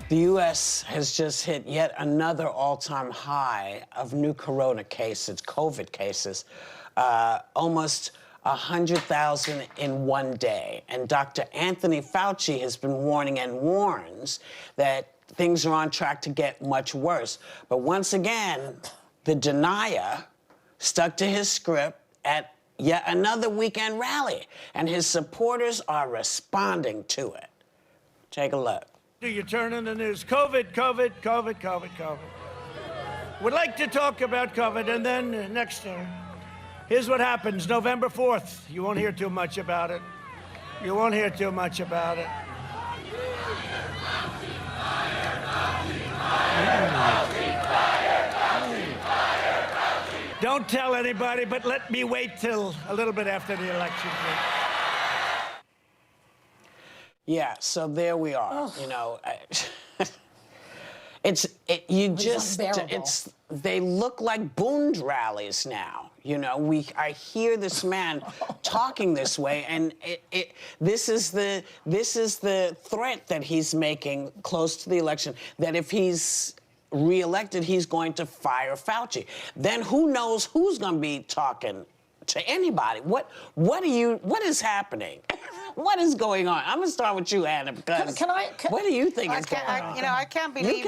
The U.S. has just hit yet another all-time high of new corona cases, COVID cases, almost 100,000 in one day. And Dr. Anthony Fauci has been warning and warns that things are on track to get much worse. But once again, the denier stuck to his script at yet another weekend rally, and his supporters are responding to it. Take a look. You turn on the news, COVID, COVID, COVID, COVID, COVID. Would like to talk about COVID, and then next time, here's what happens, November 4th. You won't hear too much about it. You won't hear too much about it. Don't tell anybody, but let me wait till a little bit after the election. Yeah, so there we are. Oh. You know, they look like Bund rallies now. You know, I hear this man talking this way, and this is the threat that he's making close to the election, that if he's reelected, he's going to fire Fauci. Then who knows who's going to be talking to anybody? What is happening? What is going on? I'm going to start with you, Anna, because what do you think is going on? You know, I can't believe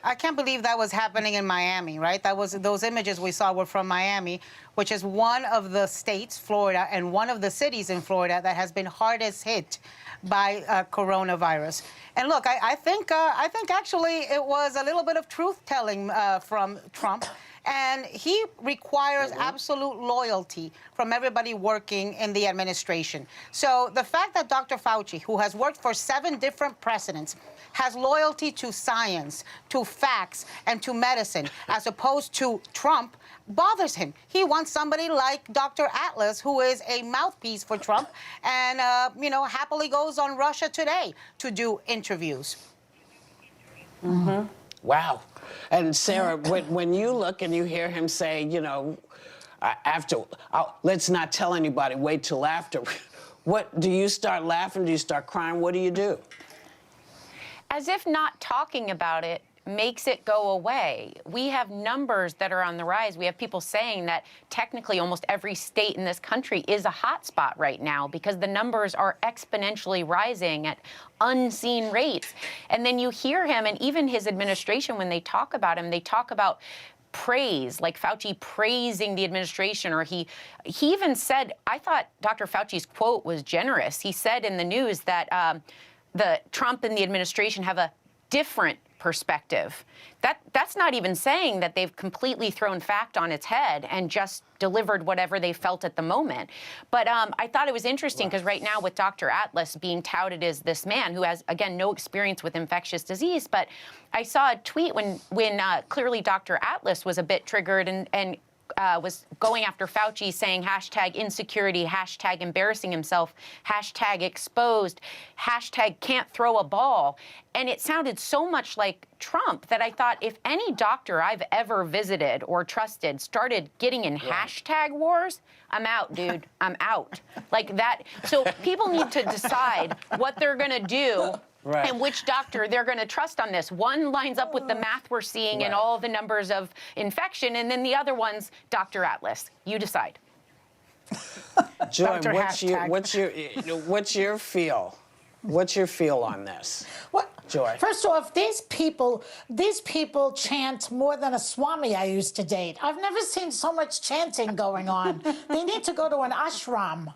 I can't believe that was happening in Miami, right? Those images we saw were from Miami, which is one of the states, Florida, and one of the cities in Florida that has been hardest hit by coronavirus. And look, I think actually it was a little bit of truth-telling from Trump. And he requires absolute loyalty from everybody working in the administration. So the fact that Dr. Fauci, who has worked for 7 different presidents, has loyalty to science, to facts, and to medicine, as opposed to Trump, bothers him. He wants somebody like Dr. Atlas, who is a mouthpiece for Trump, and you know, happily goes on Russia Today to do interviews. Mm-hmm. Wow. And Sarah, when you look and you hear him say, you know, let's not tell anybody, wait till after, what, do you start laughing? Do you start crying? What do you do? As if not talking about it makes it go away. We have numbers that are on the rise. We have people saying that technically almost every state in this country is a hotspot right now because the numbers are exponentially rising at unseen rates. And then you hear him, and even his administration, when they talk about him, they talk about praise, like Fauci praising the administration, or he even said, I thought Dr. Fauci's quote was generous. He said in the news that the Trump and the administration have a different perspective. That's not even saying that they've completely thrown fact on its head and just delivered whatever they felt at the moment. But I thought it was interesting because right now with Dr. Atlas being touted as this man who has, again, no experience with infectious disease, but I saw a tweet when clearly Dr. Atlas was a bit triggered and was going after Fauci, saying hashtag insecurity, hashtag embarrassing himself, hashtag exposed, hashtag can't throw a ball. And it sounded so much like Trump that I thought if any doctor I've ever visited or trusted started getting in hashtag wars, I'm out, dude. I'm out. Like that. So people need to decide what they're going to do. Right. And which doctor they're going to trust on this. One lines up with the math we're seeing and all the numbers of infection, and then the other one's Dr. Atlas. You decide. Joy, what's your feel? What's your feel on this? What? Joy. First off, these people chant more than a Swami I used to date. I've never seen so much chanting going on. They need to go to an ashram.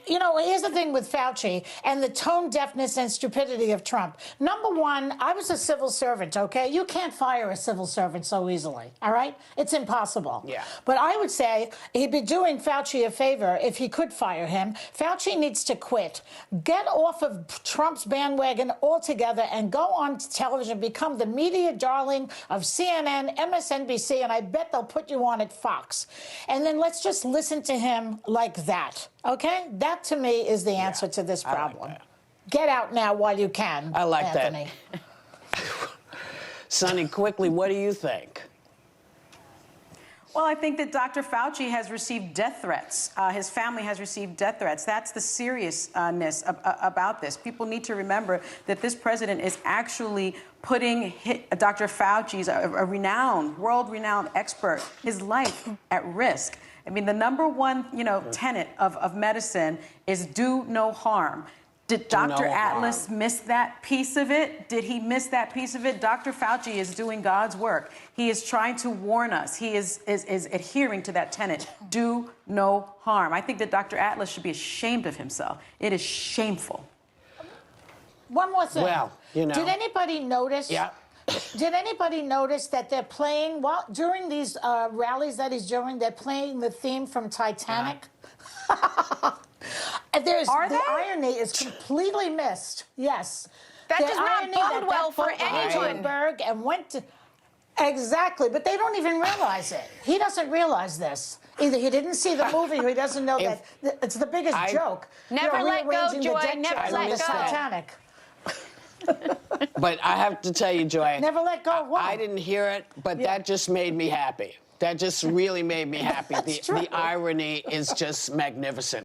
You know, here's the thing with Fauci and the tone deafness and stupidity of Trump. Number one, I was a civil servant, okay? You can't fire a civil servant so easily, all right? It's impossible. Yeah. But I would say he'd be doing Fauci a favor if he could fire him. Fauci needs to quit. Get off of Trump's bandwagon altogether and go on television, become the media darling of CNN, MSNBC, and I bet they'll put you on at Fox. And then let's just listen to him like that, okay? That, to me, is the answer to this problem. Like get out now while you can, I like Anthony. That. Sonny, quickly, what do you think? Well, I think that Dr. Fauci has received death threats. His family has received death threats. That's the seriousness about this. People need to remember that this president is actually putting Dr. Fauci's, a renowned, world-renowned expert, his life at risk. I mean, the number one, tenet of medicine is do no harm. Did Dr. Atlas miss that piece of it? Did he miss that piece of it? Dr. Fauci is doing God's work. He is trying to warn us. He is adhering to that tenet. Do no harm. I think that Dr. Atlas should be ashamed of himself. It is shameful. One more thing. Well, Did anybody notice? Yeah. Did anybody notice that they're playing, during these rallies that he's doing, they're playing the theme from Titanic? And the irony is completely missed. Yes. That does not bode well for anyone. And went to... Exactly, but they don't even realize it. He doesn't realize this. Either he didn't see the movie or he doesn't know that it's the biggest joke. Never let go, Joy. Never let go. Titanic. But I have to tell you, Joy. Never let go. What? I didn't hear it, but that just made me happy. That just really made me happy. The irony is just magnificent.